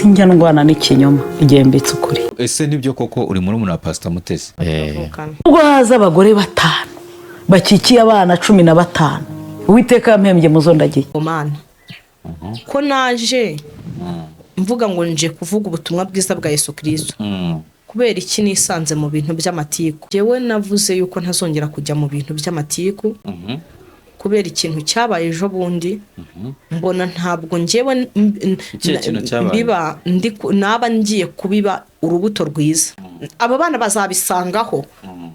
sinjya ndwana n'ikinyoma igihe mbitse ukuri. Ese nibyo koko uri muri umuna Pastor Mutesi? Ubwo haza abagore 5 bakikiye abana 15 Uwiteka yampembye muzo ndagiye. Omana ko naje mvuga ngo nje kuvuga ubutumwa bwiza bwa Yesu Kristo. Kubera iki nisanze mu bintu by'amatiku. Jewe navuze yuko ntazongera kujya mu bintu by'amatiku. Kubera ikintu cyabaye ejo bundi mbona ntabwo ngewe biba naba ngiye kubiba urubuto rwiza. Aba bana bazabisangaho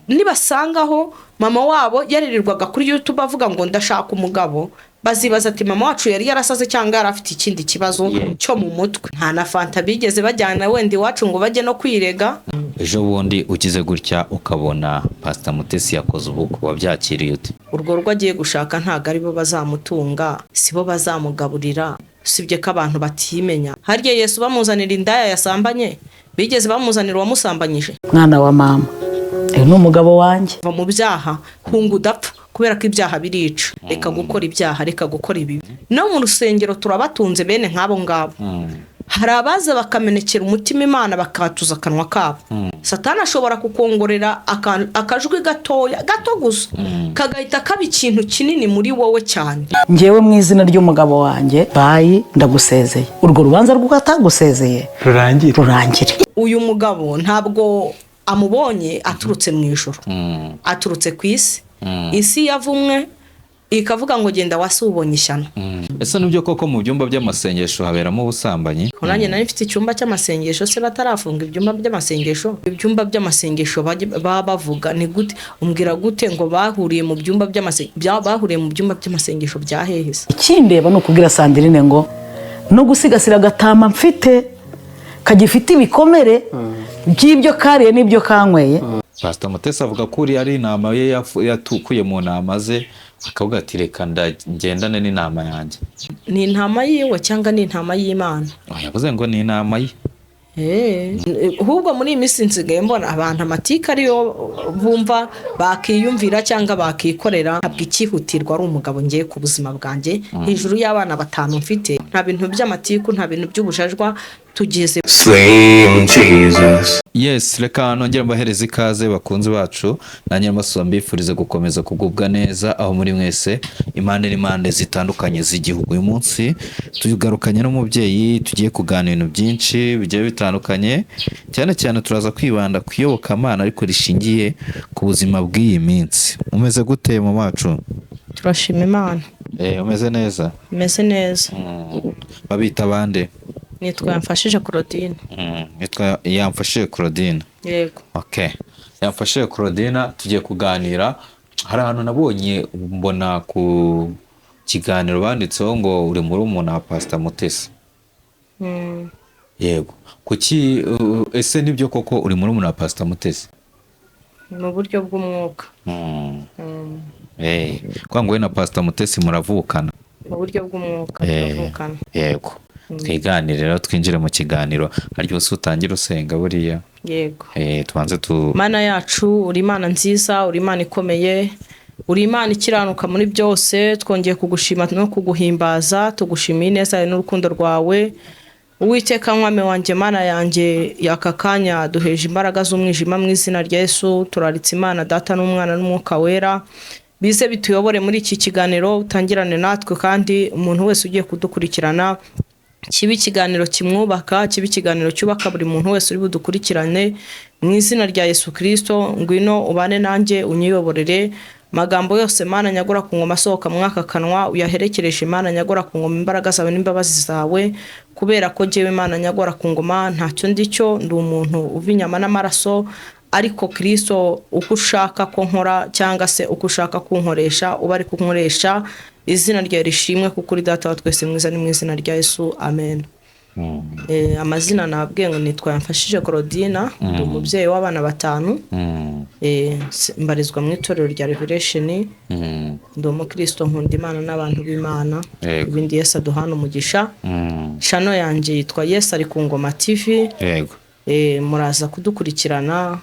nibasangaho mama wabo yaririrwaga kuri YouTube avuga ngo ndashaka umugabo, bazibaza ati mama wacu yari yarasaze cyangwa yarafite ikindi kibazo cyo mu mutwe. Nta na fanta bigeze bajyana wenda iwacu ngo bajye no kwirega. Ejo bundi ugize gutya ukabona Pastor Mutesi yakoze ubukwe, wabyakiriye ute? Urwo rugo agiye gushaka ntago ari bo bazamutunga, sibo bazamugaburira, usibye ko abantu batimenya. Harya Yesu bamuzanira indaya yasambanye, bigeze bamuzanira wamusambanyije. Mwana wa mama n'umugabo wanjye va mu byaha hungu dapfa, kubera ko ibyaha birica. Reka gukora ibyaha, reka gukora ibibi. No mu rusengero turabatunze bene nk'abo ngabo. Hari abaza bakamenekera umutima Imana bakatuza akanwa kabo. Satani ashobora kukongorera akajwi gato gusa kagahita kaba ikintu kinini muri wowe cyane. Ngewe mu izina ry'umugabo wanjye bayi ndagusezeye. Urwo rubanza rw'atagusezeye rurangire. Uyu mugabo ntabwo amubonye aturutse mu ijuru, aturutse ku isi. Isi yavumwe ikavuga ngo genda wasubonye ishyano. Ese nibyo koko mu byumba by'amasengesho haberamo ubusambanyi? Nanjye nari mfite icyumba cy'amasengesho, se batarafunga ibyumba by'amasengesho. Ibyumba by'amasengesho bavuga ni gute, umbwira gute ngo bahuriye mu byumba by'amasengesho bya hehese? Ikindeba no kubwira Sandrine ngo no gusigasira gatama mfite kagifite ibikomere by'ibyo kariye n'ibyo kanyweye. Pastor Mutesi avuga ko uri ari inama ye yatukuye mu nama ze, akavuga ati reka ndagendane n'inama yanjye. Ni intama yiwe cyangwa ni intama y'Imana? Yavuze ngo ni inama ye. Ahubwo muri iyi minsi nsigaye mbona abantu amatika ariyo bumva bakiyumvira cyangwa bakikorera. Ntabwo ikihutirwa ari umugabo ngiye ku buzima bwanjye hejuru y'abana 5 mfite. Nta bintu by'amatiku, nta bintu by'ubujajwa tugeze. Yes, reka nongera mbahereza ikaze bakunzi bacu, nanjye mbasaba mbifurize gukomeza kugubwa neza aho muri mwese impande zitandukanye z'igihugu. Uyu munsi tugarukanye n'umubyeyi, tugiye kuganira ibintu byinshi bigiye bitandukanye, cyane turaza kwibanda kuyoboka Imana ariko rishingiye ku buzima bw'iyi minsi. Umeze gute mu macu? Turashima Imana. Umeze neza? Meze neza. Babita bande? Nitwa Yamfashije Claudine. Nitwa Yamfashije Claudine. Yego. Okay. Yamfashije Claudine, tugiye kuganira. Hari ahantu nabonye mbona ku kiganiro banditseho ngo uri muri umuna Pastor Mutesi. Yego. Kuki ese nibyo koko uri muri umuna Pastor Mutesi? Mu buryo bw'umwuka. Kwa ngo we na Pastor Mutesi muravukana? Mu buryo bw'umwuka muravukana. Yego. Twiganire rero twinjire mu kiganiro. Hari cyose utangira usenga buriya? Yego. Tubanze Mana yacu, uri Imana nziza, uri Imana ikomeye, uri Imana ikiranuka muri byose. Twongeye kugushima no kuguhimbaza, tugushimiye neza n'urukundo rwawe. Uwiteka mwami wanjye, Mana yanjye, yaka kanya duheje imbaraga z'umwijima mu izina rya Yesu. Turaritse Imana Data n'Umwana n'Umwuka Wera, bize bituyobore muri iki kiganiro, utangirane natwe kandi umuntu wese ugiye kudukurikirana kibi ikiganiro kimwubaka, kibi ikiganiro cyubaka buri muntu wese uri budukurikirane mu izina rya Yesu Kristo. Ngwino ubane nanjye, unyiyoborere magambo yose Mana nyagora ku ngoma asohoka mwaka kanwa, uyaherekereje Mana nyagora ku ngoma imbaraga zawe n'imbabazi zawe, kubera ko jewe Mana nyagora ku ngoma ntacyo ndicyo, ndi umuntu uva inyama n'amaraso, ariko Kristo uko ushaka ko nkora cyangwa se uko ushaka kunkoresha uba ari kunkoresha. Izina rya rishimwe kuko uri Data wa twese mwiza, ni mu izina rya Yesu, amen. Amazina nabwiye ngo nitwa Yamfashije Claudine, ndi umubyeyi w'abana 5. Mbarizwa mu itorero rya Revelation. Ndi umukristo, nkunda Imana n'abantu b'Imana, ibindi Yesu aduhana umugisha. Channel yanjye yitwa Yesu ari ku ngoma TV. Yego. Muraza kudukurikirana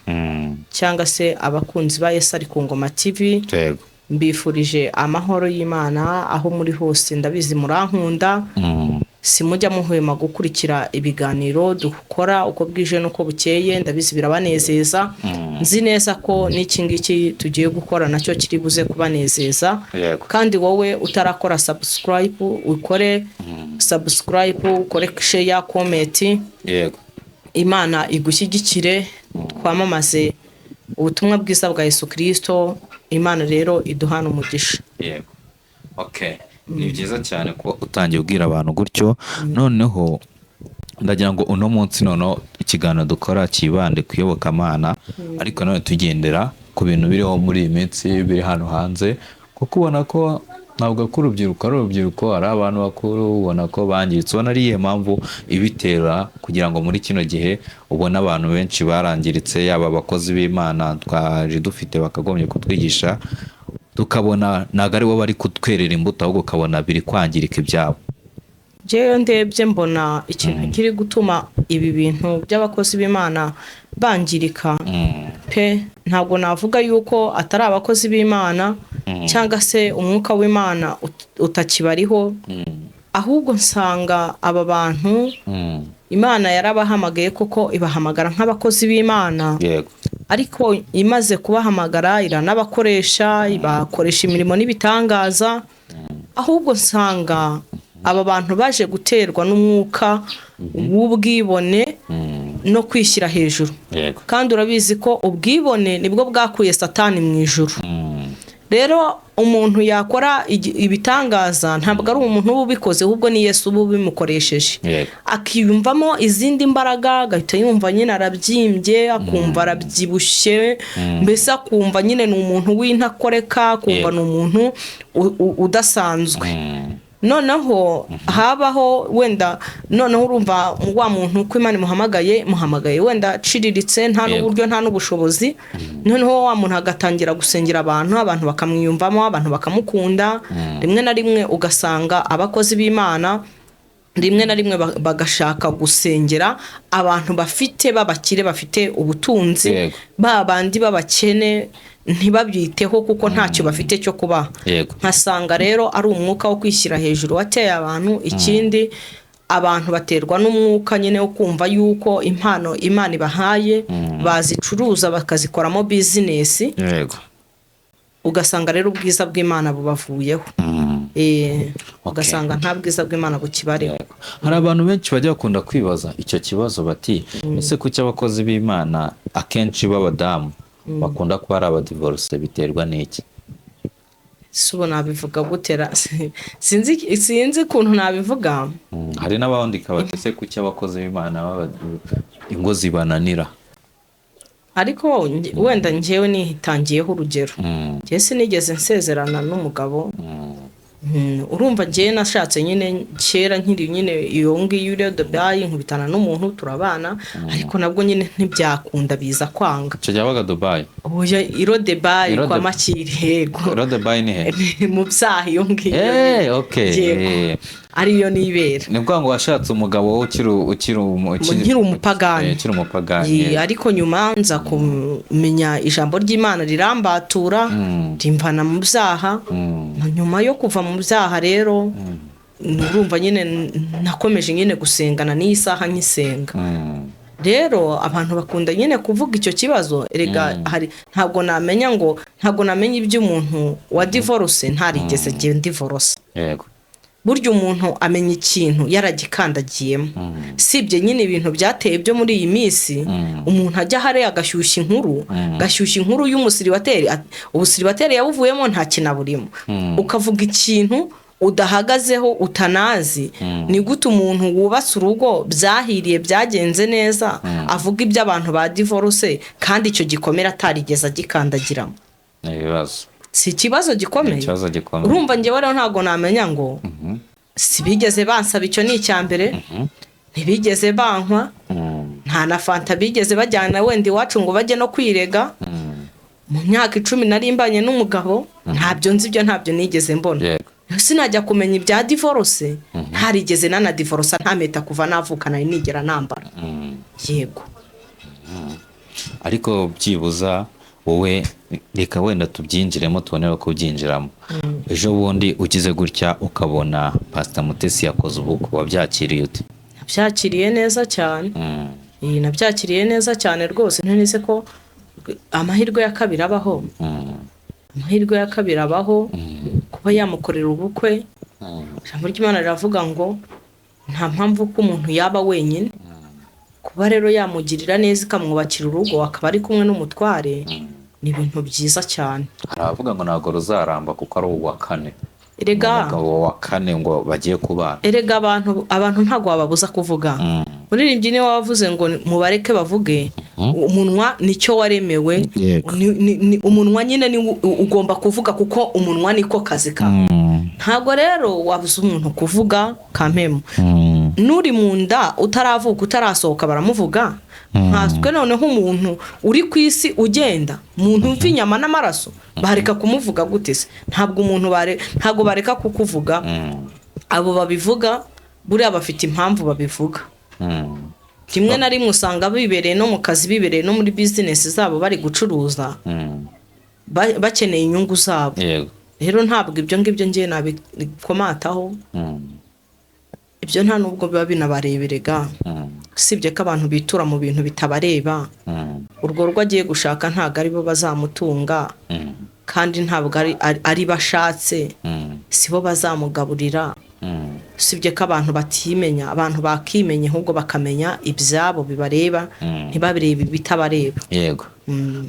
cyangwa se abakunzi ba Yesu ari ku ngoma TV. Yego. Mbifurije amahoro y'Imana aho muri hose, ndabizi murankunda. simujya muhwema gukurikira ibiganiro dukora uko bwije n'uko bukeye, ndabizi birabanezeza. Nzi neza ko n'iki ngiki tugiye gukora nacyo kiri buze kubanezeza. Yego. Kandi wowe utarakora subscribe ukore subscribe, ukore share, comment. Yego. Imana igushyigikire, twamamaze ubutumwa bwiza bwa Yesu Kristo. Imana rero iduhana umugisha. Yego. Okay. Ni byiza cyane ko utangiye ubwira abantu gutyo. Noneho ndagira ngo uno munsi noneho ikiganiro dukora kibande kuyobokamana, ariko none tugendera ku bintu biriho muri iyi minsi biri hano hanze, kuko ubona ko ntabwo ko urubyiruko ari urubyiruko, ari abantu bakuru ubona ko bangiritse. Ubona ari iyihe mpamvu ibitera kugira ngo muri kino gihe ubona abantu benshi barangiritse, yaba abakozi b'Imana twaje dufite bakagombye kutwigisha, tukabona ntabwo ari bo bari kutwerera imbuto, ahubwo ukabona biri kwangirika ibyabo? Jewe ndebye mbona ikintu kiri gutuma ibi bintu by'abakozi b'Imana bangirika pe, ntabwo navuga yuko atari abakozi b'Imana cyangwa se umwuka w'Imana utakibariho, ahubwo nsanga aba bantu Imana yarabahamagaye koko ibahamagara nk'abakozi b'Imana. Yego. Ariko imaze kubahamagara iranabakoresha, ibakoresha imirimo n'ibitangaza, ahubwo nsanga aba bantu baje guterwa n'umwuka w'ubwibone no kwishyira hejuru. Yego. Kandi urabizi ko ubwibone nibwo bwakuye Satani mu ijuru. Rero umuntu yakora ibitangaza ntabwo ari umuntu uba ubikoze, ahubwo ni Yesu uba ubimukoresheje. Yego. Akiyumvamo izindi mbaraga, agahita yumva nyine arabyimbye, akumva arabyibushye, mbese akumva nyine ni umuntu w'intakoreka, akumva ni umuntu udasanzwe. Noneho habaho wenda, noneho urumva wa muntu ko Imana muhamagaye wenda aciriritse, nta n'uburyo nta n'ubushobozi. Noneho wa muntu agatangira gusengera abantu bakamwiyumvamo, abantu bakamukunda. Rimwe na rimwe ugasanga abakozi b'Imana rimwe na rimwe bagashaka gusengera abantu bafite babakire, bafite ubutunzi, babandi babakene ntibabyiteho kuko ntacyo bafite cyo kubaha. Nkasanga rero ari umwuka wo kwishyira hejuru wateye abantu. Ikindi, abantu baterwa n'umwuka nyine wo kumva yuko impano Imana ibahaye bazicuruza bakazikoramo bizinesi. Ugasanga rero ubwiza bw'Imana bubavuyeho. Ugasanga nta bwiza bw'Imana bukibariho. Hari abantu benshi bajya bakunda kwibaza icyo kibazo bati, ese kuki abakozi b'Imana akenshi b'abadamu bakunda kuba ari abadivorce, biterwa n'iki? Subo nabivuga gutera sinzi ukuntu nabivuga. Hari n'abandika bati ese kuki abakozi b'Imana ingo zibananira? Ariko wenda njyewe nitangiyeho urugero. Njye sinigeze nsezerana n'umugabo. Urumva njye nashatse nyine kera nkiri nyine iyo ngiyo uriyo Dubai, nkubitana n'umuntu turabana, ariko nabwo nyine ntibyakunda, biza kwanga. Cyo yabaga Dubai? Oya, iro Dubai kwa Makiri. Yego. Iro Dubai ni he? Mu byaha iyo ngiyo. Okay. Ariyo nibera. Ni bwo ngo washatse umugabo ukiri umupagani. Ukiri umupagani. Ariko nyuma nza kumenya ijambo ry'Imana rirambatura, rimvana mu byaha. Nyuma yo kuva mu byaha rero urumva nyine nakomeje nyine gusengana n'iyi saha nkisenga. Rero abantu bakunda nyine kuvuga icyo kibazo, erega hari ntabwo namenya iby'umuntu wa divorce ntarigeze ngiye divorce. Yego. Burya umuntu amenya ikintu yaragikandagiyemo. Sibye nyine ibintu byateye byo muri iyi minsi, umuntu ajya hare agashyushya inkuru y'umusiribateri, ubusiribateri yabuvuyemo nta kinaburimo, ukavuga ikintu udahagazeho utanazi. Ni gute umuntu wubatse urugo byahiriye byagenze neza avuga iby'abantu ba divorce kandi icyo gikomera atarigeze agikandagiramo? Ibibazo. Si ikibazo gikomeye. Urumva njyewe rero ntabwo namenya ngo sibigeze bansaba, icyo ni icya mbere. Ntibigeze bankwa, nta na fanta bigeze bajyana wenda iwacu ngo bajye no kwirega. Mu myaka 10 narimbanye n'umugabo, ntabyo nzi, ibyo ntabyo nigeze mbona. Sinajya kumenya ibya divorce, ntarigeze nana divorce, nta meta kuva navukana nigera nambara. Yego. Ariko byibuza wowe reka wenda tubyinjiremo tubonera ko byinjiramo. Ejo bundi ugize gutya ukabona Pastor Mutesi yakoze ubukwe, wabyakiriye ute? nabyakiriye neza cyane. Nabyakiriye neza cyane rwose. Ntize ko amahirwe ya kabiri abaho. Amahirwe ya kabiri abaho kuba yamukorera ubukwe. Ijambo ry'Imana riravuga ngo nta mpamvu ko umuntu yaba wenyine. Kuba rero yamugirira neza ikamwubakira urugo akaba ari kumwe n'umutware ni ibintu byiza cyane. Haravuga ngo ntabwo ruzaramba kuko ari uwa kane. Erega wa kane ngo bagiye kubana. Erega abantu ntago bababuza kuvuga. Muririmbyi niwe wavuze ngo mubareke bavuge. Umunwa nicyo waremewe. Umunwa nyine ni ugomba kuvuga kuko umunwa niko kazi kawe. Ntago rero wabuza umuntu kuvuga kampemu. Nuri mu nda utaravuka utarasohoka baramuvuga. Nkaswe noneho umuntu uri ku isi ugenda umuntu umva inyama n'amaraso bareka kumuvuga gute se? Ntabwo bareka kukuvuga. Abo babivuga buriya bafite impamvu babivuga. Kimwe na rimwe usanga bibereye no mu kazi, bibereye no muri business zabo bari gucuruza, bakeneye inyungu zabo. Rero ntabwo ibyo ngibyo ngiye nabikomataho. Ibyo nta nubwo biba binabareberega. Sibye ko abantu bitura mu bintu bitabareba. Urwo rugo agiye gushaka ntabwo ari bo bazamutunga, kandi ntabwo ari bashatse, si bo bazamugaburira. Sibye ko abantu batimenya, abantu bakimenye ahubwo bakamenya ibyabo bibareba, ntibabirebe bitabareba. Yego.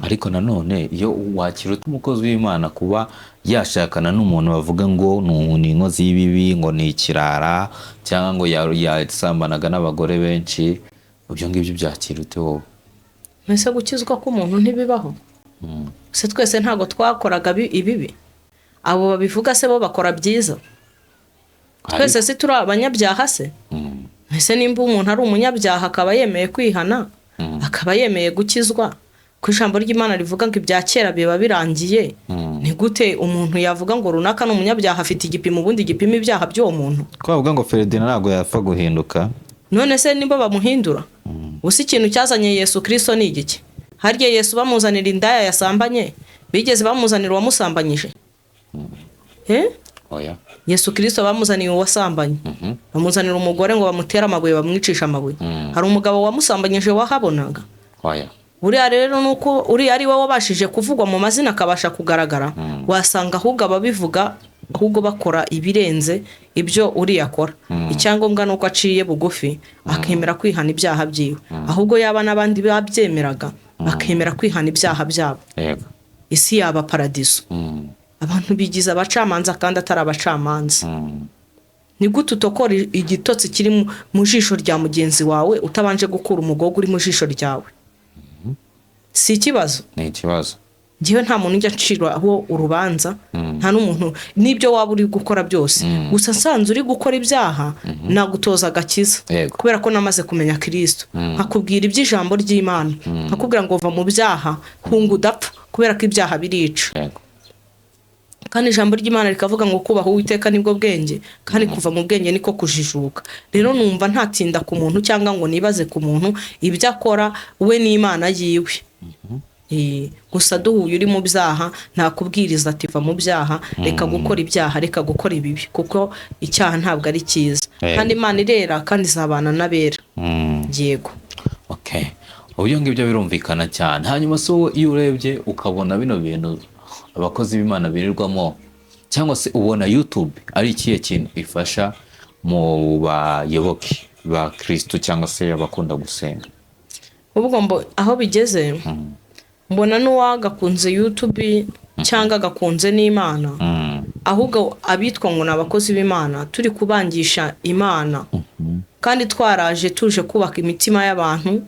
Ariko nanone iyo wakira umukozi w'Imana kuba yashakana n'umuntu bavuga ngo ni inkozi y'ibibi, ngo ni ikirara, cyangwa ngo yasambanaga n'abagore benshi, ibyo ngibyo byakira ute wowe? Mbese gukizwa k'umuntu ntibibaho? Se twese ntago twakoraga ibibi? Abo babivuga se bo bakora byiza? Twese si turi abanyabyaha se? Mbese nimba umuntu ari umunyabyaha akaba yemeye kwihana, akaba yemeye gukizwa, ku ijambo ry'Imana rivuga ngo ibya kera biba birangiye, ni gute umuntu yavuga ngo runaka n'umunyabyaha afite igipimo ubundi gipima ibyaha by'uwo muntu? Kwavuga ngo Ferdinand ntabwo yapfa guhinduka. None se nimba bamuhindura? Usi ikintu cyazanye Yesu Kristo ni igiki? Harya Yesu bamuzanira indaya yasambanye, bigeze bamuzanira uwamusambanyije? Oya. Yesu Kristo bamuzaniye uwasambanye. Bamuzanira umugore ngo bamutera amabuye bamwicisha amabuye. Hari umugabo wamusambanyije wahabonaga? Oya. Uriya rero nuko uri ari we wabashije kuvugwa mu mazina akabasha kugaragara, wasanga ahubwo ababivuga ahubwo bakora ibirenze ibyo uri yakora. Icyangombwa nuko aciye bugufi akemera kwihana ibyaha byiwe, ahubwo yaba nabandi babyemeraga bakemera kwihana ibyaha byabo. Yego. Isi yaba paradiso. Abantu bigize abacamanza kandi atari abacamanza. Ni gute utokora igitotsi kiri mu jisho rya mugenzi wawe utabanje gukura umugogo uri mu jisho ryawe? Si ikibazo? Ni ikibazo. Ngiwe nta muntu njya nciraho urubanza, nta n'umuntu n'ibyo waba uri gukora byose. Gusa nsanze uri gukora ibyaha nagutoza agakiza, kubera ko namaze kumenya Kristo. Nkakubwira iby'ijambo ry'Imana, nkakubwira ngo va mu byaha hunga udapfa, kubera ko ibyaha birica. Kandi ijambo ry'Imana rikavuga ngo kubaho Uwiteka nibwo bwenge, kandi kuva mu bwenge niko kujijuka. Rero numva ntatinda ku muntu cyangwa ngo nibaze ku muntu ibyo akora we n'Imana yiwe. Gusa duhuye uri mu byaha ntakubwiriza ati va mu byaha, reka gukora ibyaha, reka gukora ibibi, kuko icyaha ntabwo ari cyiza. Kandi Imana irera kandi izabana n'abera. Yego. Okay. Uburyo ngibyo birumvikana cyane. Hanyuma so iyo urebye ukabona bino bintu abakozi b'Imana birirwamo, cyangwa se ubona YouTube ari ikihe kintu ifasha mu bayoboke ba Kristo cyangwa se abakunda gusenga? Ubwo aho bigeze mbona n'uwagakunze YouTube cyangwa gakunze n'Imana, ahubwo abitwa ngo n'abakozi b'Imana turi kubangisha Imana, kandi twaraje tuje kubaka imitima y'abantu.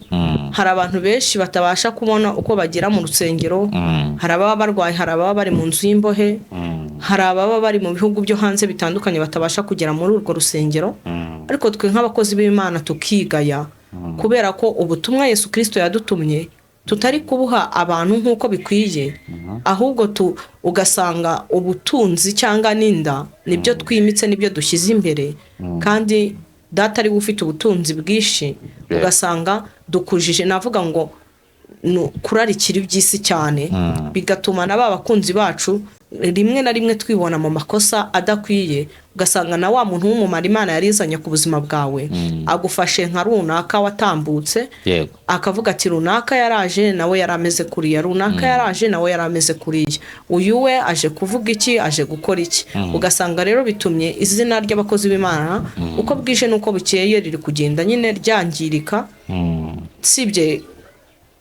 Hari abantu benshi batabasha kubona uko bagira mu rusengero, hari ababa barwaye, hari ababa bari mu nzu y'imbohe, hari ababa bari mu bihugu byo hanze bitandukanye batabasha kugera muri urwo rusengero. Ariko twe nk'abakozi b'Imana tukigaya, kubera ko ubutumwa Yesu Kristo yadutumye tutari kubuha abantu nk'uko bikwiye, ahubwo ugasanga ubutunzi cyangwa n'inda nibyo twimitse, nibyo dushyize imbere, kandi data ari ufite ubutunzi bwinshi, ugasanga dukujije. Navuga ngo kurarikira iby'isi cyane bigatuma na ba bakunzi bacu rimwe na rimwe twibona mu makosa adakwiye, ugasanga na wa muntu w'umumaro Imana yarizanye ku buzima bwawe agufashe nka runaka watambutse, akavuga ati runaka yaraje nawe yarameze kuriya, runaka yaraje nawe yarameze kuriya, uyu we aje kuvuga iki, aje gukora iki. Ugasanga rero bitumye izina ry'abakozi b'Imana uko bwije n'uko bukeye riri kugenda nyine ryangirika. Sibye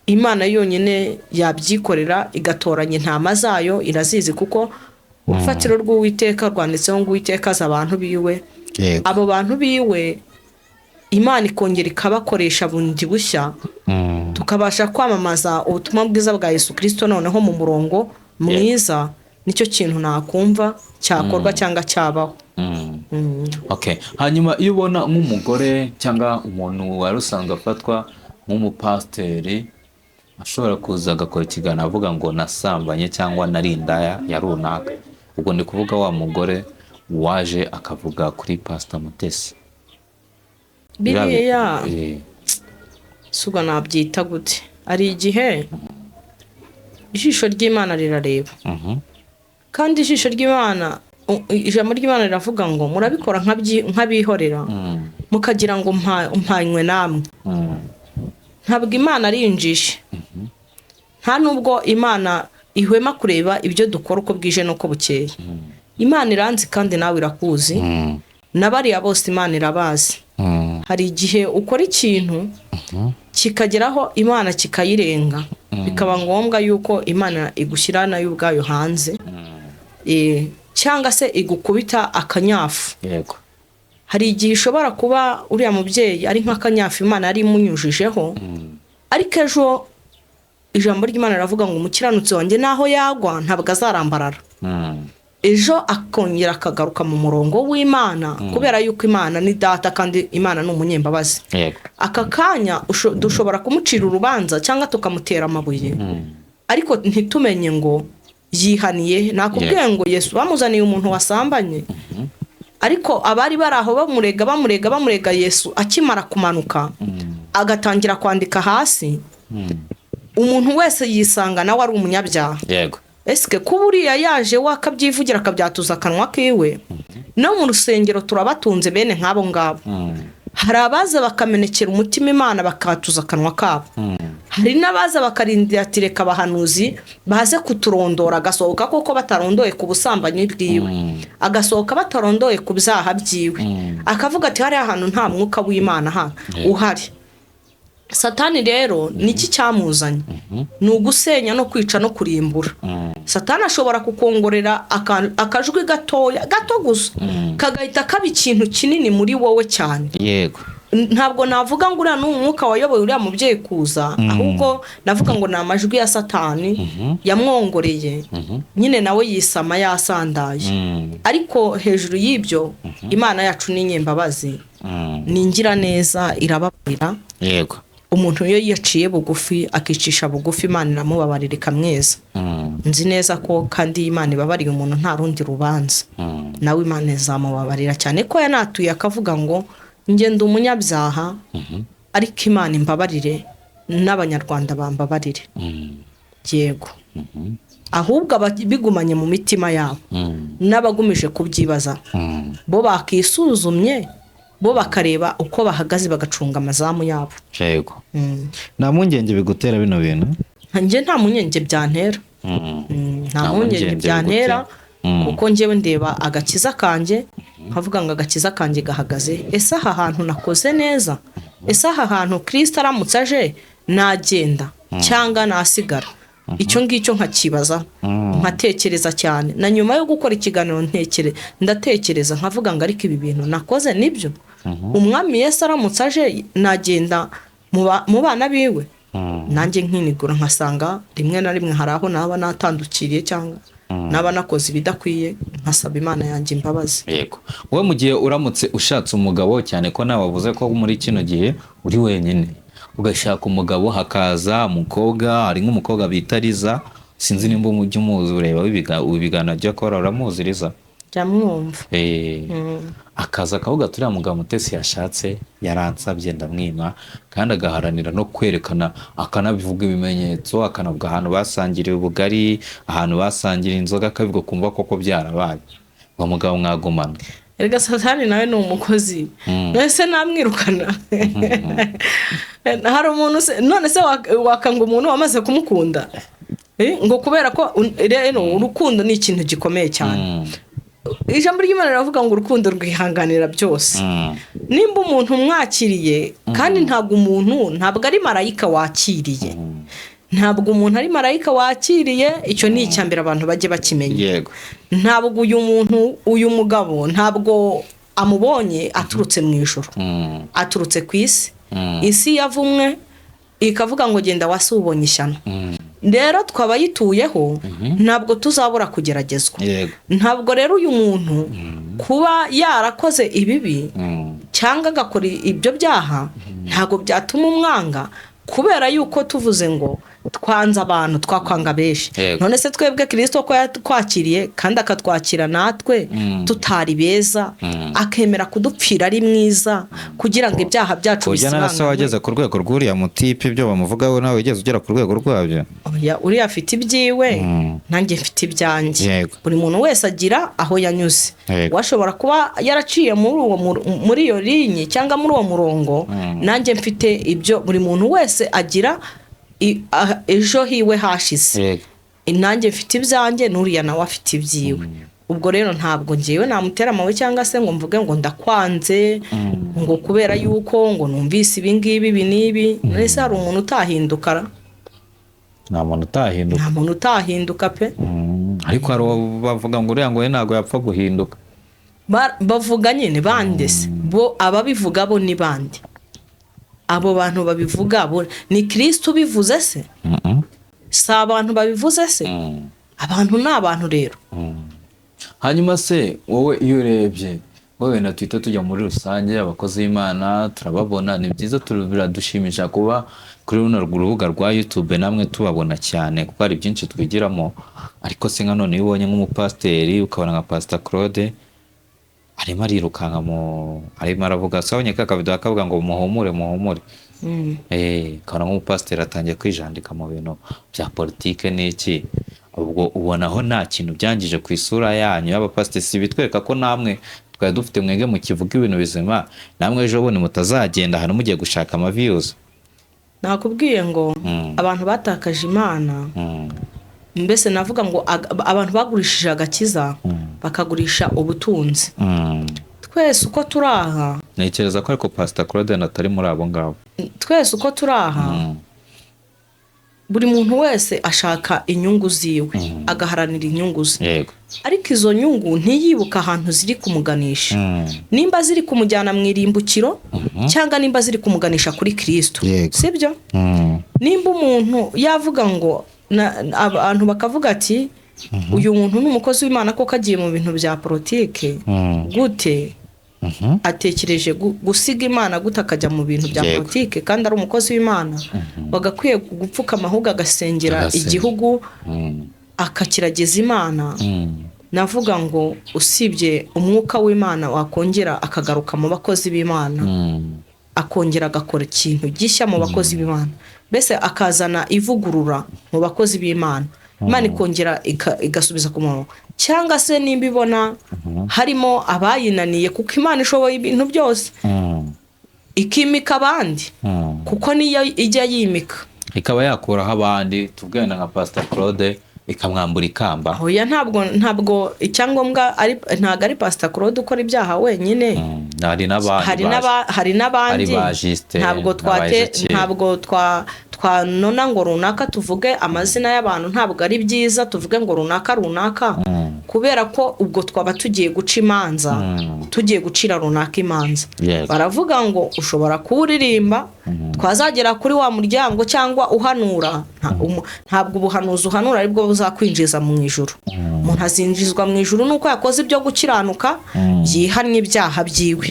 Imana yonyine yabyikorera igatoranya intama zayo, irazizi kuko urufatiro rw'Uwiteka rwanditseho ngo Uwiteka azi abantu biwe. Abo bantu biwe Imana ikongera ikabakoresha bundi bushya, tukabasha kwamamaza ubutumwa bwiza bwa Yesu Kristo noneho mu murongo mwiza. Nicyo kintu nakumva cyakorwa cyangwa cyabaho. Okay, hanyuma iyo ubona nk'umugore cyangwa umuntu wari usanzwe afatwa nk'umupasiteri ashobora kuza agakora ikiganiro avuga ngo nasambanye cyangwa nari indaya ya runaka, ubwo ndi kuvuga wa mugore waje akavuga kuri Pastor Mutesi, biriya suga nabyita gute, ari igihe ijisho ry'Imana rirareba, kandi ijisho ry'Imana, ijambo ry'Imana riravuga ngo murabikora nk'abihorera mukagira ngo mpanywe namwe. Ntabwo Imana ari injiji, nta nubwo Imana ihwema kureba ibyo dukora uko bwije n'uko bukeye. Imana iranzi kandi nawe irakuzi, n'abariya bose Imana irabazi. Hari igihe ukora ikintu kikageraho Imana kikayirenga, bikaba ngombwa yuko Imana igushyira nayo ubwayo hanze, cyangwa se igukubita akanyafu. Hari igihe ushobora kuba uriya mubyeyi ari nk'akanyafu Imana yari imunyujijeho, ariko ejo ijambo ry'Imana riravuga ngo umukiranutsi wanjye naho yagwa ntabwo azarambarara. Ejo akongera akagaruka mu murongo w'Imana, kubera yuko Imana ni data kandi Imana ni umunyembabazi. Aka kanya dushobora kumucira urubanza cyangwa tukamutera amabuye, ariko ntitumenye ngo yihaniye. Nakubwiye ngo Yesu bamuzaniye umuntu wasambanye, ariko abari bari aho bamurega Yesu akimara kumanuka agatangira kwandika hasi, umuntu wese yisanga nawe ari umunyabyaha. Eske kuba uriya yaje wakabyivugira akabyatuza akanwa kiwe? No mu rusengero turabatunze bene nk'abo ngabo. Hari abaza bakamenekera umutima Imana bakatuza akanwa kabo, hari n'abaza bakarindira ati reka abahanuzi baze kuturondora, agasohoka kuko batarondoye ku busambanyi bwiwe, agasohoka batarondoye ku byaha byiwe, akavuga ati hari ahantu nta mwuka w'Imana hano uhari. Satani rero niki cyamuzanye? Ni ugusenya no kwica no kurimbura. Satani ashobora kukongorera akajwi gato gusa kagahita kaba ikintu kinini muri wowe cyane. Ntabwo navuga ngo uriya n'umwuka wayoboye uriya mubyeyi kuza, ahubwo navuga ngo ni amajwi ya Satani yamwongoreye, nyine nawe yisama yasandaye. Ariko hejuru y'ibyo Imana yacu ni nyembabazi, ni ngira neza, irababarira. Umuntu iyo yaciye bugufi akicisha bugufi Imana iramubabarira ikamweza. Nzi neza ko kandi Imana ibabariye umuntu nta rundi rubanza, nawe Imana izamubabarira cyane ko yanatuye akavuga ngo njye ndi umunyabyaha, ariko Imana imbabarire n'Abanyarwanda bambabarire. Yego, ahubwo bigumanye mu mitima yabo n'abagumije kubyibaza bo bakisuzumye, bo bakareba uko bahagaze bagacunga amazamu yabo. Nta mpungenge bigutera bino bintu? Njye nta mpungenge byantera, nta mpungenge byantera, kuko njyewe ndeba agakiza kanjye nkavuga ngo agakiza kanjye gahagaze. Ese aha hantu nakoze neza? Ese aha hantu Kristo aramutse aje nagenda cyangwa nasigara? Icyo ngicyo nkakibaza, nkatekereza cyane, na nyuma yo gukora ikiganiro ndatekereza nkavuga ngo ariko ibi bintu nakoze nibyo? Umwami Yesu aramutse aje nagenda mu bana biwe? Nanjye nkinigura nkasanga rimwe na rimwe hari aho naba natandukiriye cyangwa naba nakoze ibidakwiye, nkasaba Imana yanjye imbabazi. Wowe mu gihe uramutse ushatse umugabo, cyane ko nawe wavuze ko muri kino gihe uri wenyine, ugashaka umugabo hakaza umukobwa, hari nk'umukobwa bita Liza, sinzi nimba umujyi umuzi ureba ibiganiro byo akora, uramuzi Liza? ndamwumva. akaza akavuga turiya mugabo Mutesi yashatse yaransabye ndamwima, kandi agaharanira no kwerekana akanabivuga ibimenyetso, akanavuga ahantu basangiriye ubugari, ahantu basangiriye inzoga, akabivuga kumva koko byarabaye. uwo mugabo mwagumana. Erega Satani nawe ni umukozi, nese namwirukana. Hari umuntu none se wakanga umuntu wamaze kumukunda ngo kubera ko rero urukundo ni ikintu gikomeye cyane. Ijambo ry'Imana riravuga ngo urukundo rwihanganira byose. Nimba umuntu umwakiriye kandi ntabwo ari marayika wakiriye, ntabwo umuntu ari marayika wakiriye, icyo ni icyambere abantu bajye bakimenya. Ntabwo uyu mugabo ntabwo amubonye aturutse mu ijuru, aturutse ku isi. Isi yavumwe ikavuga ngo genda wasi ubonye ishyano. Rero twabayituyeho ntabwo tuzabura kugeragezwa. Ntabwo rero uyu muntu kuba yarakoze ibibi cyangwa agakora ibyo byaha ntabwo byatuma umwanga, kubera yuko tuvuze ngo twanze abantu twakwanga benshi. None se twebwe Kristo ko yatwakiriye kandi akatwakira natwe tutari beza, akemera kudupfira ari mwiza kugira ngo ibyaha byacu bisibangane. Ujya wageze ku rwego rw'uriya mutipe ibyo bamuvugaho nawe ugeze ugera ku rwego rwabyo. Uriya afite ibyiwe, nanjye mfite ibyanjye. Buri muntu wese agira aho yanyuze. Washobora kuba yaraciye muri iyo linye cyangwa muri uwo murongo, nanjye mfite ibyo. Buri muntu wese agira ejo hiwe hashize. Nanjye mfite ibyanjye, n'uriya nawe afite ibyiwe. Ubwo rero ntabwo ngewe namutera amawe cyangwa se ngo mvuge ngo ndakwanze ngo kubera yuko ngo numvise ibi ngibi ibi n'ibi. Nese hari umuntu utahinduka? Nta muntu utahinduka pe. Ariko hari bavuga ngo uriya ngo ntabwo yapfa guhinduka. Bavuga nyine bande se? Bo ababivuga bo ni bande? Abo bantu babivuga bo ni Kristo bivuze se? Si abantu babivuze se? Abantu ni abantu rero. Hanyuma se wowe iyo urebye, wowe na Twitter tujya muri rusange abakozi b'Imana turababona, ni byiza, biradushimisha kuba kuri runo rubuga rwa YouTube namwe tubabona cyane kuko hari byinshi twigiramo. Ariko se nka none iyo ubonye nk'umupasiteri ukabona nka Pastor Claude arimo arirukanka arimo aravuga, sabonye ka kavido akavuga ngo muhumure. Kana nk'umupasiteri atangiye kwijandika mu bintu bya politike n'iki. Ubwo ubonaho nta kintu byangije ku isura yanyu y'abapasiteri. Si bitwereka ko namwe twari dufite mwenge mu kivuga ibintu bizima, namwe ejo bundi mutazagenda hano mugiye gushaka views. Nakubwiye ngo abantu batakaje Imana. Mbese navuga ngo abantu bagurishije agakiza bakagurisha ubutunzi. Twese uko turaha, ntekereza ko ariko Pastor Claude natari muri abo ngabo. Twese uko turaha, buri muntu wese ashaka inyungu ziwe, agaharanira inyungu ze. Ariko izo nyungu ntiyibuka ahantu ziri kumuganisha. Nimba ziri kumujyana mu irimbukiro cyangwa nimba ziri kumuganisha kuri Kristo. Sibyo? Nimba umuntu yavuga ngo abantu bakavuga ati uyu muntu ni umukozi w'Imana ko kagiye mu bintu bya politike, gute atekereje gusiga Imana gute akajya mu bintu bya politike kandi ari umukozi w'Imana? Bagakwiye gupfuka amahuga agasengera igihugu akakirageza Imana. Navuga ngo usibye umwuka w'Imana wakongera akagaruka mu bakozi b'Imana, akongera agakora ikintu gishya mu bakozi b'Imana, mbese akazana ivugurura mu bakozi b'Imana, Imana ikongera igasubiza ku murongo. Cyangwa se nimba ibona harimo abayinaniye, kuko Imana ishoboye ibintu byose, ikimika abandi, kuko niyo ijya yimika ikaba yakuraho abandi. Tubwena nka Pastor Claude ikamwambura ikamba. Oya, ntabwo icyangombwa ntabwo ari Pastor Claude ukora ibyaha wenyine. Hari n'abandi. Ntabwo twanona ngo runaka tuvuge amazina y'abantu, ntabwo ari byiza tuvuge ngo runaka, kubera ko ubwo twaba tugiye guca imanza, tugiye gucira runaka imanza. Baravuga ngo ushobora kuwuririmba, twazagera kuri wa muryango cyangwa uhanura. Ntabwo ubuhanuzi uhanura aribwo buzakwinjiza mu ijuru. Umuntu azinjizwa mu ijuru nuko yakoze ibyo gukiranuka, yihannye ibyaha byiwe.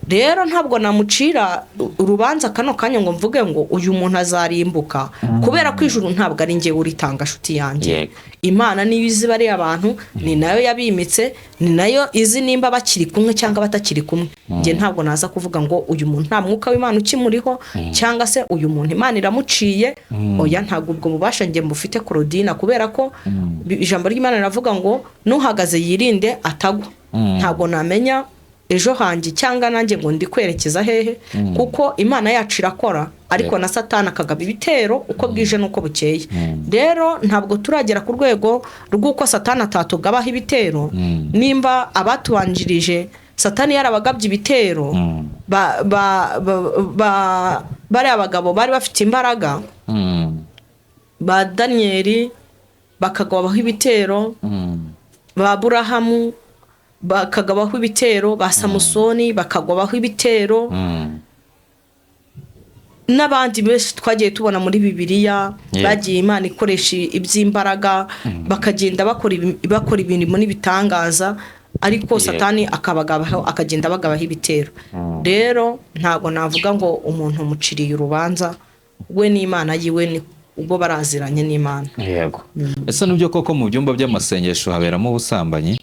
Rero ntabwo namucira urubanza kano kanya ngo mvuge ngo uyu muntu azarimbuka, kubera ko ijuru ntabwo ari njye uritanga nshuti yanjye. Imana niyo izi bariya abantu, ni nayo yabimitse, ni nayo izi nimba bakiri kumwe cyangwa batakiri kumwe. Njye ntabwo naza kuvuga ngo uyu muntu nta mwuka w'Imana ukimuriho cyangwa se uyu muntu Imana iramuciye. Oya, ntabwo ubwo bubasha njye mbufite Claudine, kubera ko ijambo ry'Imana riravuga ngo nuhagaze yirinde atagwa. Ntabwo namenya ejo hanjye cyangwa nanjye ngo ndi kwerekeza hehe, kuko Imana yacu irakora, ariko na Satani akagaba ibitero uko bwije n'uko bukeye. Rero ntabwo turagera ku rwego rw'uko Satani atatugabaho ibitero. Nimba abatubanjirije Satani yarabagabye ibitero, bari abagabo bari bafite imbaraga, ba Daniyeli bakagabaho ibitero, ba Aburahamu bakagabaho ibitero, ba Samusoni bakagabaho ibitero, n'abandi benshi twagiye tubona muri Bibiliya bagiye Imana ikoresha iby'imbaraga, bakagenda bakora ibintu n'ibitangaza, ariko Satani akagenda bagabaho ibitero. Rero ntabwo navuga ngo umuntu umuciriye urubanza, we n'Imana yiwe ubwo baraziranye n'Imana. Yego. Ese nibyo koko mu byumba by'amasengesho haberamo ubusambanyi?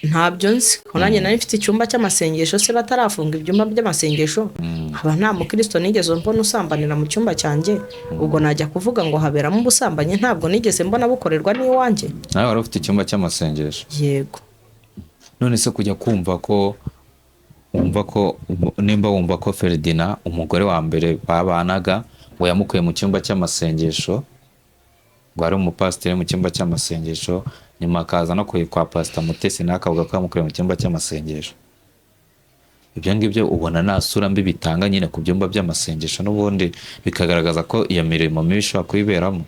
Ntabyo nzi, ko nanjye nari mfite icyumba cy'amasengesho, se batarafunga ibyumba by'amasengesho haba nta mukristo nigeze mbona usambanira mu cyumba cyanjye. Ubwo najya kuvuga ngo haberamo ubusambanyi, ntabwo nigeze mbona bukorerwa n'iwanjye. Nawe wari ufite icyumba cy'amasengesho? Yego. None se kujya wumva ko nimba wumva ko Ferdinand umugore wa mbere babanaga ngo yamukuye mu cyumba cy'amasengesho, ngo ari umupasiteri mu cyumba cy'amasengesho, nyuma akaza no kwa Pastor Mutesi nawe akavuga ko yamukuye mu cyumba cy'amasengesho, ibyo ngibyo ubona nta sura mbi bitanga nyine ku byumba by'amasengesho, n'ubundi bikagaragaza ko iyo mirimo mibi ishobora kuyiberamo?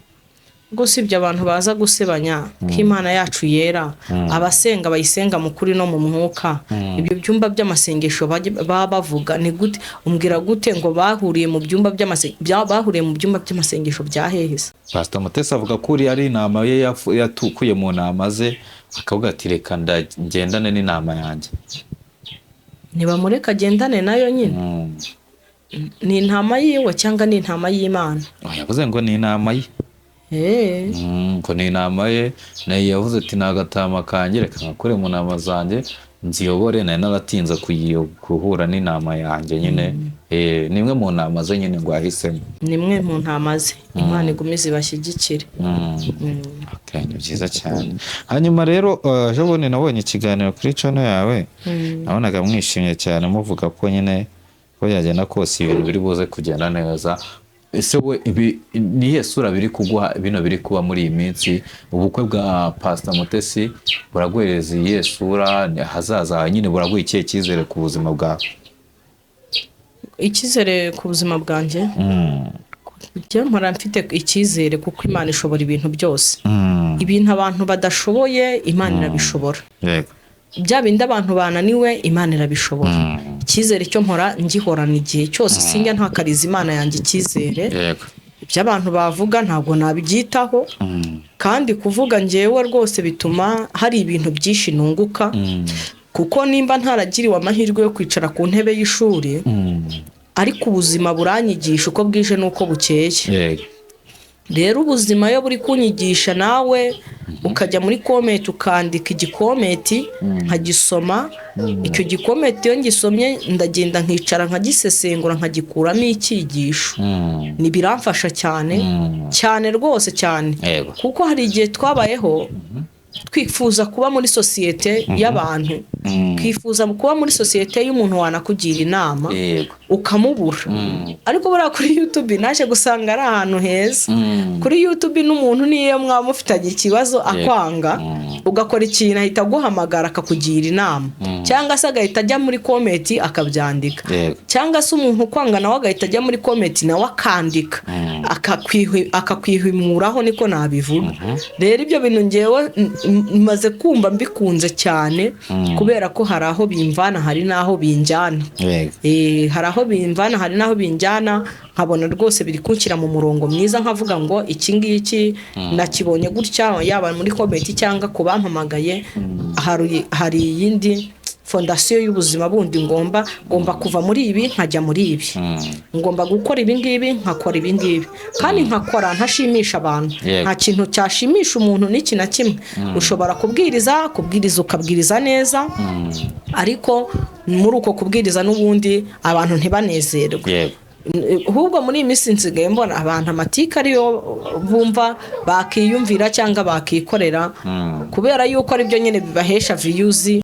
Gusa ibyo abantu baza gusebanya ko Imana yacu yera, abasenga bayisenga mu kuri no mu mwuka, ibyo byumba by'amasengesho baba bavuga ni gute? Umbwira gute ngo bahuriye mu byumba by'amasengesho bya hehese? Pastor Mutesi avuga ko uri ari inama ye yatukuye mu nama ze, akavuga ati reka ngendane n'inama yanjye. Ntibamureka agendane nayo nyine. Ni intama yiwe cyangwa ni intama y'Imana? Yavuze ngo ni inama ye. Ko ni inama ye, nayo yavuze ati nagatama kanjye reka ngakure mu nama zanjye nziyobore, nari naratinze guhura n'inama yanjye nyine. Ni imwe mu nama ze nyine ngo ahisemo. Ni imwe mu ntama ze, Imana igumize ibashyigikire. Ni byiza cyane. Hanyuma rero ejo bundi nabonye ikiganiro kuri channel yawe, nabonaga mwishimye cyane muvuga ko nyine ko yagenda kose ibintu biri buze kugenda neza. Ese we niye sura biri kuguha bino biri kuba muri iyi minsi? Ubukwe bwa Pastor Mutesi buraguhereza iyihe sura hazaza nyine, buraguha ikihe cyizere ku buzima bwawe? Icyizere ku buzima bwanjye? Njye mpora mfite icyizere kuko Imana ishobora ibintu byose. Ibintu abantu badashoboye Imana irabishobora. Yego. Bya bindi abantu bananiwe Imana irabishobora. Icyizere cyo mpora ngihorana igihe cyose, sinjya ntakariza Imana yanjye icyizere. Yego. Ibyo abantu bavuga ntabwo nabyitaho, kandi kuvuga njyewe rwose bituma hari ibintu byinshi nunguka, kuko nimba ntaragiriwe amahirwe yo kwicara ku ntebe y'ishuri, ariko ubuzima buranyigisha uko bwije n'uko bukeye. Yego. Rero ubuzima iyo buri kunyigisha, nawe ukajya muri komenti ukandika igikomenti nkagisoma, icyo gikomenti iyo ngisomye ndagenda nkicara nkagisesengura nkagikuramo icyigisho. Ni biramfasha cyane cyane rwose cyane, kuko hari igihe twabayeho twifuza kuba muri sosiyete y'abantu, twifuza kuba muri sosiyete y'umuntu wanakugira inama ukamubura. Ariko buriya kuri YouTube naje gusanga ari ahantu heza. Kuri YouTube n'umuntu niyo mwaba mufitanye ikibazo akwanga, ugakora ikintu ahita aguhamagara akakugira inama, cyangwa se agahita ajya muri komenti akabyandika, cyangwa se umuntu ukwanga nawe agahita ajya muri komenti nawe akandika akakwihimuraho, niko nabivuga. Rero ibyo bintu ngewe maze kumva mbikunze cyane, kubera ko hari aho bimvana hari naho binjyana. Hari aho bimvana hari naho binjyana, nkabona rwose biri kunshyira mu murongo mwiza, nkavuga ngo iki ngiki nakibonye gutya, yaba muri komenti cyangwa ku bampamagaye hari iyindi fondasiyo y'ubuzima bundi ngomba kuva muri ibi nkajya muri ibi, ngomba gukora ibi ngibi nkakora ibi ngibi kandi nkakora ntashimisha abantu. Nta kintu cyashimisha umuntu n'iki na kimwe. Ushobora kubwiriza ukabwiriza neza, ariko muri uko kubwiriza n'ubundi abantu ntibanezerwe. Ahubwo muri iyi minsi nsigaye mbona abantu amatika ariyo bumva bakiyumvira cyangwa bakikorera, kubera yuko aribyo nyine bibahesha viyuzi.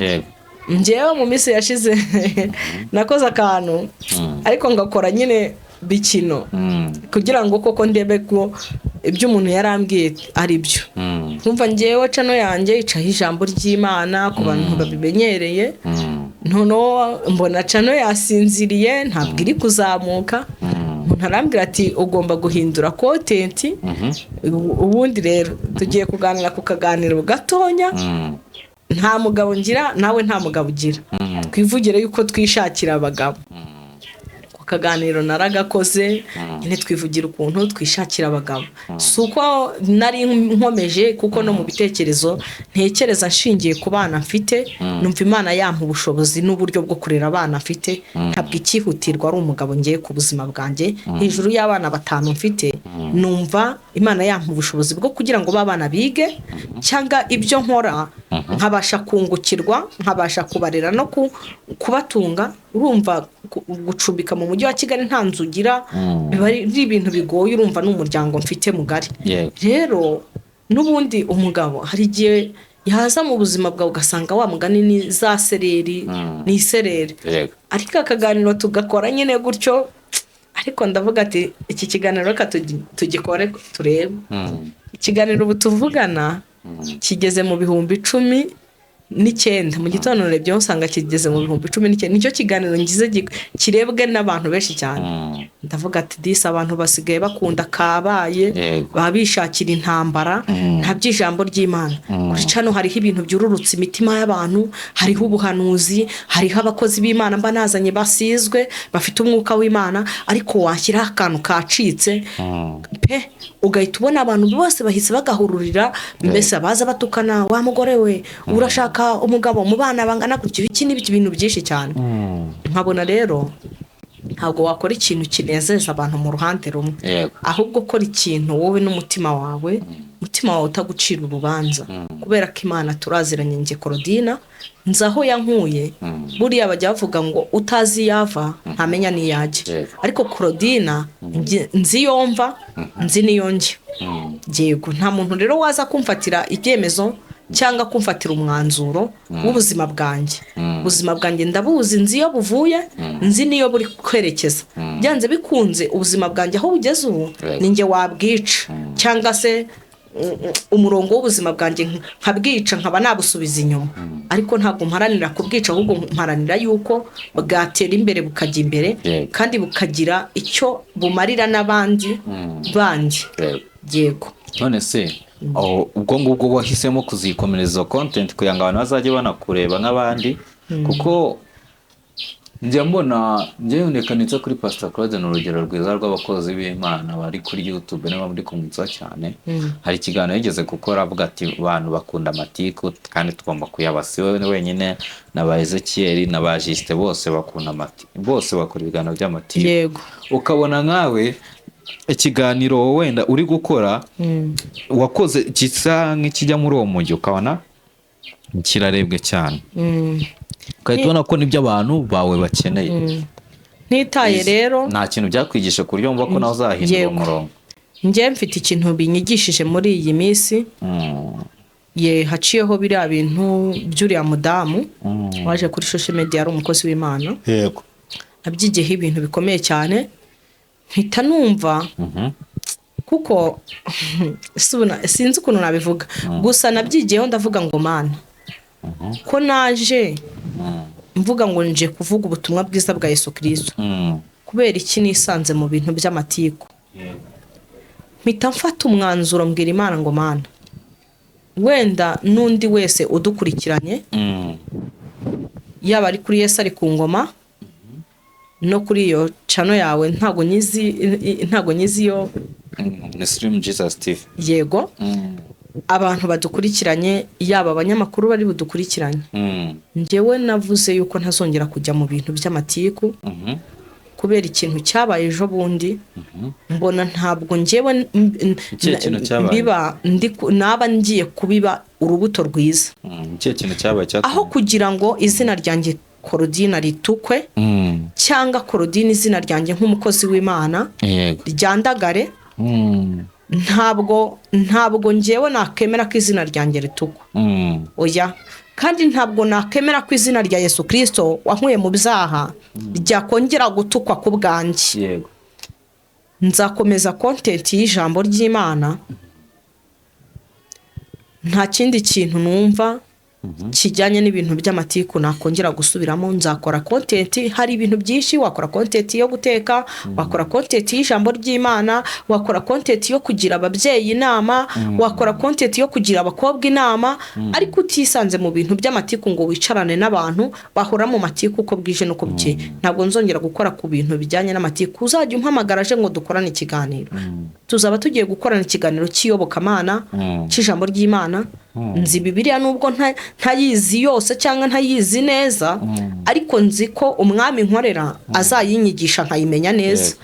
Njyewe mu minsi yashize nakoze akantu ariko ngakora nyine bikino kugira ngo koko ndebe ko ibyo umuntu yarambwiye ari byo. Nkumva njyewe cano yanjye icaho ijambo ry'Imana ku bantu babimenyereye, noneho mbona cano yasinziriye ntabwo iri kuzamuka. Umuntu arambwira ati ugomba guhindura kontenti. Ubundi rero tugiye kuganira ku kaganiro gatonya. Nta mugabo ngira, nawe nta mugabo ugira, twivugire yuko twishakira abagabo. Ku kaganiro naragakoze nyine twivugira ukuntu twishakira abagabo. Si uko nari nkomeje, kuko no mu bitekerezo ntekereza nshingiye ku bana mfite, numva Imana yampa ubushobozi n'uburyo bwo kurera abana mfite. Ntabwo ikihutirwa ari umugabo ngiye ku buzima bwanjye. Hejuru y'abana 5 mfite, numva Imana yampa ubushobozi bwo kugira ngo babana bige, cyangwa ibyo nkora nkabasha kungukirwa, nkabasha kubarera no kubatunga. Urumva gucumbika mu mujyi wa Kigali nta nzu ugira biba ari ibintu bigoye. Urumva n'umuryango mfite mugari. Rero n'ubundi umugabo hari igihe yaza mu buzima bwawe ugasanga wa mugani ni za sereri, ni isereri. Ariko akaganiro tugakora nyine gutyo. Ariko ndavuga ati iki kiganiro reka tugikore turebe. Ikiganiro ubu tuvugana kigeze mu 19,000 mu gitondo narebye usanga kigeze mu 19,000. Nicyo kiganiro ngize kirebwe n'abantu benshi cyane. Ndavuga ati disi abantu basigaye bakunda kabaye, babishakira intambara, nta by'ijambo ry'Imana. Kuri cano hariho ibintu byururutse imitima y'abantu, hariho ubuhanuzi, hariho abakozi b'Imana mba nazanye basizwe bafite umwuka w'Imana, ariko washyiraho akantu kacitse pe ugahita ubona abantu bose bahise bagahururira, mbese abaza batukana, wa mugore we urashaka umugabo mu bana bangana gutyo, iki n'ibiki bintu byinshi cyane. Nkabona rero ntabwo wakora ikintu kinezeza abantu mu ruhande rumwe, ahubwo ukora ikintu wowe n'umutima wawe, umutima wawe utagucira urubanza. Kubera ko Imana turaziranye, njye Claudine nzi aho yankuye. Buriya bajya bavuga ngo utazi yava ntamenya niyajya, ariko Claudine nzi yomva, nzi niyo njye. Yego, nta muntu rero waza kumfatira ibyemezo cyangwa kumfatira umwanzuro w'ubuzima bwanjye. Ubuzima bwanjye ndabuzi, nzi iyo buvuye, nzi niyo buri kwerekeza. Byanze bikunze ubuzima bwanjye aho bugeze ubu ninjye wabwica, cyangwa se umurongo w'ubuzima bwanjye nkabwica nkaba nabusubiza inyuma. Ariko ntabwo mparanira kubwica, ahubwo mparanira yuko bwatera imbere, bukajya imbere, kandi bukagira icyo bumarira n'abandi bandi. Yego. None se ubwo ngubwo wahisemo kuzikomereza content kugira ngo abantu bazajye banakureba nk'abandi? Kuko njya mbona ndekanitse kuri Pastor Claude n'urugero rwiza rw'abakozi b'Imana bari kuri YouTube niba muri kumutsa cyane. Hari ikiganiro yigeze gukora avuga ati abantu bakunda amatiku kandi tugomba kuyabasiwe wenyine, na ba Ezekiel na ba Juste bose bakunda amatiku, bose bakora ibiganiro by'amatiku. Yego. Ukabona nkawe ikiganiro wenda uri gukora wakoze gisa nk'ikijya muri uwo mujyi, ukabona kirarebwe cyane, ukahita ubona ko nibyo abantu bawe bakeneye. Ntitaye rero nta kintu byakwigisha ku buryo wumva ko nawe uzahindura umurongo. Njye mfite ikintu binyigishije muri iyi minsi. Haciyeho biriya bintu by'uriya mudamu waje kuri social media ari umukozi w'Imana. Yego. Abyigiyeho ibintu bikomeye cyane, mpita numva kuko sinzi ukuntu nabivuga, gusa nabyigiyeho ndavuga ngo Mana, ko naje mvuga ngo nje kuvuga ubutumwa bwiza bwa Yesu Kristo, kubera iki nisanze mu bintu by'amatiku? Mpita mfata umwanzuro mbwira Imana ngo Mana, wenda n'undi wese udukurikiranye, yaba ari kuri Yesu ari ku ngoma no kuri iyo channel yawe, ntago nyizi yo Stream Jesus TV. Yego. abantu badukurikiranye, yaba abanyamakuru bari budukurikiranye, njyewe navuze yuko ntazongera kujya mu bintu by'amatiku kubera ikintu cyabaye ejo bundi. Mbona ntabwo njyewe naba ngiye kubiba urubuto rwiza. Aho kugira ngo izina ryanjye Korodina ritukwe cyangwa Korodina izina ryanjye nk'umukozi w'Imana ryandagare, ntabwo njyewe nakemera ko izina ryanjye ritukwa. Oya, kandi ntabwo nakemera ko izina rya Yesu Kristo wankuye mu byaha ryakongera gutukwa ku bwanjye. Nzakomeza content y'ijambo ry'Imana, nta kindi kintu numva kijyanye n'ibintu by'amatiku nakongera gusubiramo. Nzakora content, hari ibintu byinshi. Wakora content yo guteka, wakora content y'ijambo ry'Imana, wakora content yo kugira ababyeyi inama, wakora content yo kugira abakobwa inama, ariko utisanze mu bintu by'amatiku ngo wicarane n'abantu bahora mu matiku uko bwije nuko bukeye. Ntabwo nzongera gukora ku bintu bijyanye n'amatiku. Uzajya umpamagara aje ngo dukorane ikiganiro, tuzaba tugiye gukorana ikiganiro cy'iyobokamana, cy'ijambo ry'Imana. Nzi Bibiliya nubwo ntayizi yose cyangwa ntayizi neza, ariko nzi ko umwami nkorera azayinyigisha nkayimenya neza.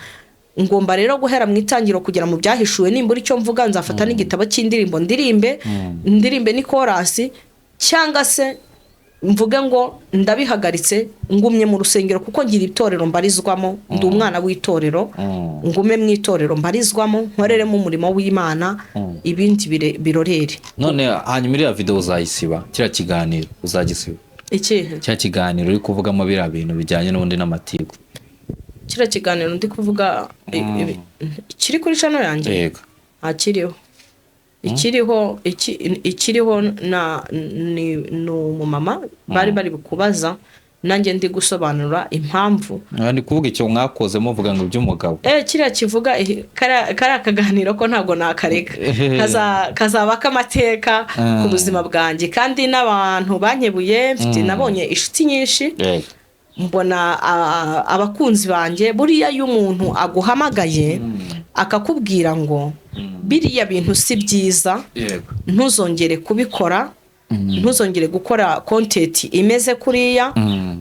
Ngomba rero guhera mu itangiro kugera mu byahishuwe. Nimbura icyo mvuga, nzafata n'igitabo cy'indirimbo ndirimbe ni korasi, cyangwa se mvuge ngo ndabihagaritse ngumye mu rusengero kuko ngira itorero mbarizwamo, ndi umwana w'itorero, ngume mu itorero mbarizwamo, nkoreremo umurimo w'Imana, ibindi birorere. None hanyuma iriya video uzayisiba, kiriya kiganiro uzagisiba? Ikihe? Kiriya kiganiro uri kuvugamo biriya bintu bijyanye n'ubundi n'amatiku. Kiriya kiganiro ndi kuvuga kiri kuri channel yanjye? Yego. Akiriho. Ikiriho ni umumama bari bukubaza, nanjye ndi gusobanura impamvu. Ni kuvuga icyo mwakoze muvuga ngo by'umugabo. Kiriya kivuga kari akaganiro ko ntabwo nakareka. Kazaba kamateka ku buzima bwanjye, kandi n'abantu banyebuye, mfite nabonye inshuti nyinshi. Mbona abakunzi banjye, buriya iyo umuntu aguhamagaye akakubwira ngo biriya bintu si byiza, ntuzongere kubikora, ntuzongere gukora content imeze kuriya,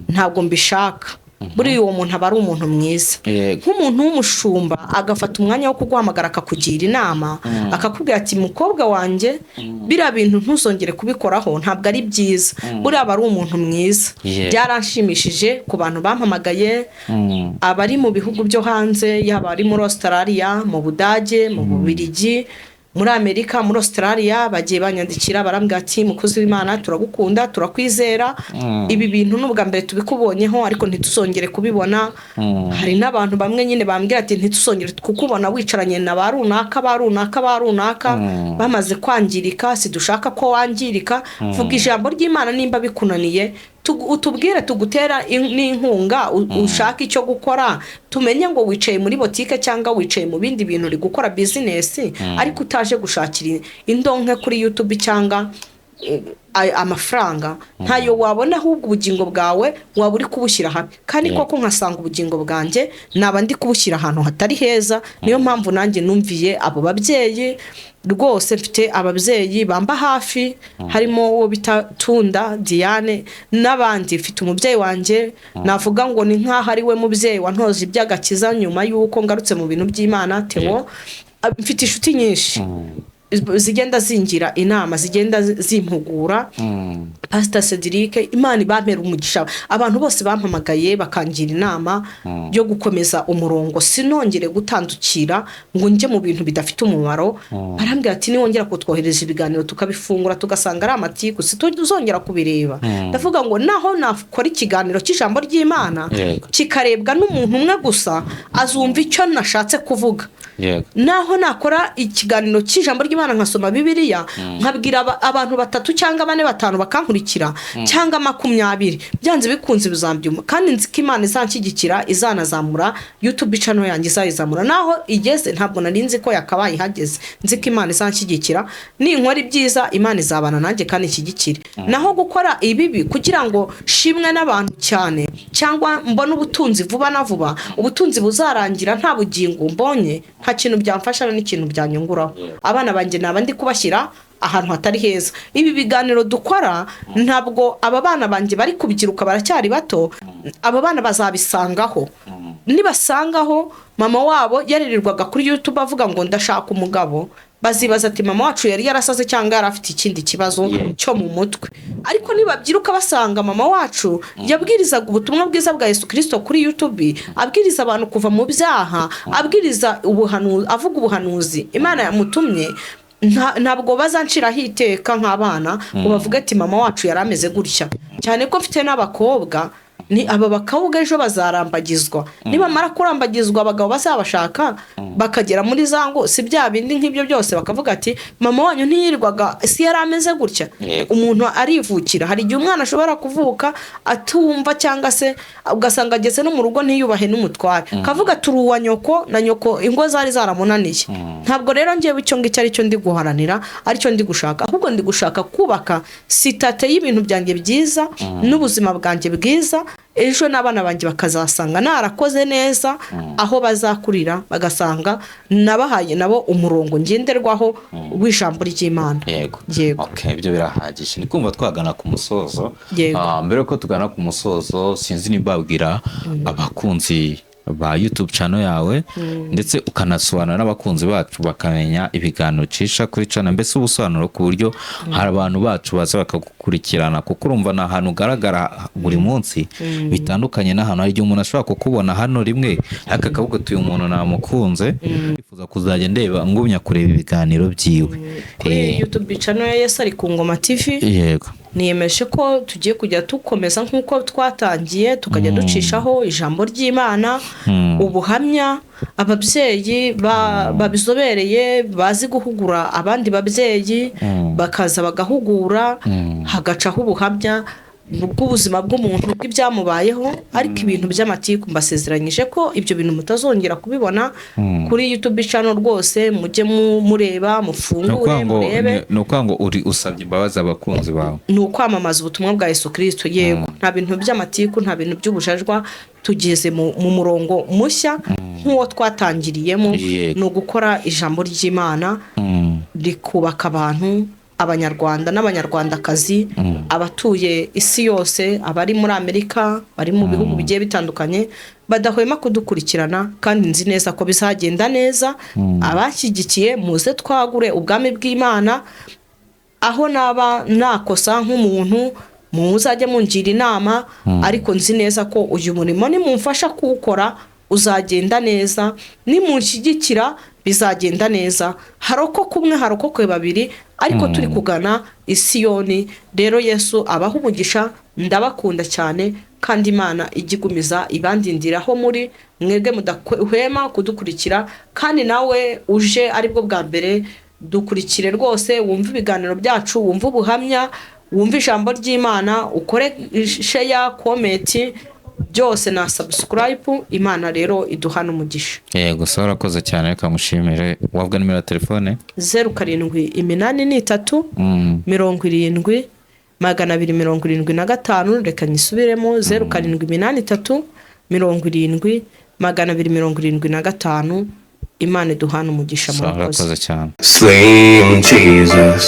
ntabwo mbishaka. Buriya uwo muntu aba ari umuntu mwiza. Nk'umuntu w'umushumba agafata umwanya wo kuguhamagara akakugira inama, akakubwira ati mukobwa wanjye biriya bintu ntuzongere kubikoraho, ntabwo ari byiza. Buriya aba ari umuntu mwiza. Byaranshimishije ku bantu bampamagaye, abari mu bihugu byo hanze, yaba ari muri Australia, mu Budage, mu Bubiligi, muri Amerika, muri Australia, bagiye banyandikira barambwira ati mukozi w'Imana turagukunda, turakwizera, ibi bintu n'ubwa mbere tubikubonyeho ariko ntituzongere kubibona. Hari n'abantu bamwe nyine bambwira ati ntituzongere kukubona wicaranye na barunaka bamaze kwangirika, sidushaka ko wangirika. Vuga ijambo ry'Imana nimba bikunaniye, utubwire tugutera n'inkunga, ushaka icyo gukora, tumenye ngo wicaye muri botike cyangwa wicaye mu bindi bintu uri gukora business, ariko utaje gushakira indonke kuri YouTube cyangwa amafaranga. Ntayo wabona, ahubwo ubugingo bwawe waba uri kubushyira hamwe. Kandi koko nkasanga ubugingo bwanjye naba ndi kubushyira ahantu hatari heza. Niyo mpamvu nanjye numviye abo babyeyi. Rwose mfite ababyeyi bamba hafi, harimo uwo bita Tunda Diane n'abandi. Mfite umubyeyi wanjye navuga ngo ni nkaho ari we mubyeyi wantoje iby'agakiza nyuma y'uko ngarutse mu bintu by'Imana, Theo. Mfite inshuti nyinshi zigenda zingira inama, zigenda zimpugura. Pastor Cedric, Imana ibampera umugisha. Abantu bose bampamagaye bakangira inama yo gukomeza umurongo, sinongere gutandukira ngo nje mu bintu bidafite umumaro. Barambwira ati niwongera kutwohereza ibiganiro tukabifungura tugasanga ari amatiku, situzongera kubireba. Ndavuga ngo naho nakora ikiganiro cy'ijambo ry'Imana kikarebwa n'umuntu umwe gusa, azumva icyo nashatse kuvuga. Naho nakora ikiganiro cy'ijambo ry'Imana nkasoma Bibiliya, nkabwira abantu 3 cyangwa 4 5 bakankurikira cyangwa 20, byanze bikunze bizambyuma. Kandi nzi ko Imana izanshyigikira, izanazamura YouTube channel yanjye, izayizamura. Naho igeze ntabwo narinzi ko yakabaye ihageze. Nzi ko Imana izanshyigikira, ninkora ibyiza Imana izabana nanjye kandi ishyigikire. Naho gukora ibibi kugira ngo shimwe n'abantu cyane, cyangwa mbona ubutunzi vuba na vuba, ubutunzi buzarangira nta bugingo mbonye, nta kintu byamfasha n'ikintu byanyunguraho. Abana banjye naba ndi kubashyira ahantu hatari heza. Ibi biganiro dukora ntabwo aba bana banjye bari kubyiruka, baracyari bato, aba bana bazabisangaho. Nibasangaho mama wabo yaririrwaga kuri YouTube avuga ngo ndashaka umugabo, bazibaza ati mama wacu yari yarasaze cyangwa yari afite ikindi kibazo cyo mu mutwe. Ariko nibabyiruka basanga mama wacu yabwirizaga ubutumwa bwiza bwa Yesu Kristo kuri YouTube, abwiriza abantu kuva mu byaha, abwiriza ubuhanuzi, avuga ubuhanuzi Imana yamutumye, ntabwo bazanciraho iteka nk'abana ngo bavuge ati mama wacu yari ameze gutya. Cyane ko mfite n'abakobwa, ni aba bakobwa ejo bazarambagizwa. Nibamara kurambagizwa abagabo bazabashaka bakagera muri zango, si bya bindi nk'ibyo byose bakavuga ati mama wanyu ntiyirirwaga, si yari ameze gutya. Umuntu arivukira. Hari igihe umwana ashobora kuvuka atumva, cyangwa se ugasanga ageze no mu rugo ntiyubahe n'umutware, kavuga turi uwa nyoko, na nyoko ingo zari zaramunaniye. Ntabwo rero ngewe icyo ngicyo ari cyo ndi guharanira, ari cyo ndi gushaka, ahubwo ndi gushaka kubaka sitate y'ibintu byanjye byiza n'ubuzima bwanjye bwiza. Ejo n'abana banjye bakazasanga narakoze neza, aho bazakurira bagasanga nabahaye nabo umurongo ngenderwaho w'ijambo ry'Imana. Yego. Okay, ibyo birahagije. Ni kumva twagana ku musozo. Mbere ko tugana ku musozo, sinzi nimbabwira abakunzi ba YouTube channel yawe, ndetse ukanasobanura n'abakunzi bacu bakamenya ibiganiro cisha kuri channel, mbese ubusobanuro ku buryo hari abantu bacu baza bakagukurikirana, kuko urumva na hano ugaragara buri munsi bitandukanye n'ahantu hari igihe umuntu ashobora kukubona hano rimwe akavuga ati uyu muntu namukunze, yifuza kuzajya ndeba ngumya kureba ibiganiro byiwe kuri YouTube channel ya Yesu ari ku Ngoma TV. Yego. Niyemeje ko tugiye kujya tukomeza nk'uko twatangiye, tukajya ducishaho ijambo ry'Imana, ubuhamya, ababyeyi babizobereye bazi guhugura abandi babyeyi bakaza bagahugura, hagacaho ubuhamya bw'ubuzima bw'umuntu bw'ibyamubayeho. Ariko ibintu by'amatiku mbasezeranyije ko ibyo bintu mutazongera kubibona kuri YouTube channel rwose. Mujye mureba, mufungure murebe. Nuko ngo uri usabye imbabazi abakunzi bawe, ni ukwamamaza ubutumwa bwa Yesu Kristo. Yego, nta bintu by'amatiku, nta bintu by'ubujajwa. Tugeze mu murongo mushya nk'uwo twatangiriyemo, ni ugukora ijambo ry'Imana rikubaka abantu, Abanyarwanda n'Abanyarwandakazi, abatuye isi yose, abari muri Amerika, bari mu bihugu bigiye bitandukanye, badahwema kudukurikirana, kandi nzi neza ko bizagenda neza. Abashyigikiye muze twagure ubwami bw'Imana. Aho naba nakosa nk'umuntu muzajya mungira inama, ariko nzi neza ko uyu murimo nimumfasha kuwukora uzagenda neza, nimunshyigikira bizagenda neza. Harokoka umwe, harokoke babiri, ariko turi kugana Isiyoni. Rero Yesu abaho umugisha, ndabakunda cyane, kandi Imana igigumiza ibandindiraho muri mwebwe mudahwema kudukurikira. Kandi nawe uje aribwo bwa mbere, dukurikire rwose, wumve ibiganiro byacu, wumve ubuhamya, wumve ijambo ry'Imana, ukore share, comment, byose na subscribe. Imana rero iduhana umugisha. Yego, so urakoze cyane, reka mushimire. Wabwa nimero ya telefone 0783 70 275. Reka nisubiremo 0783 70 275. Imana iduhana umugisha. Murakoze cyane. Slim Jesus.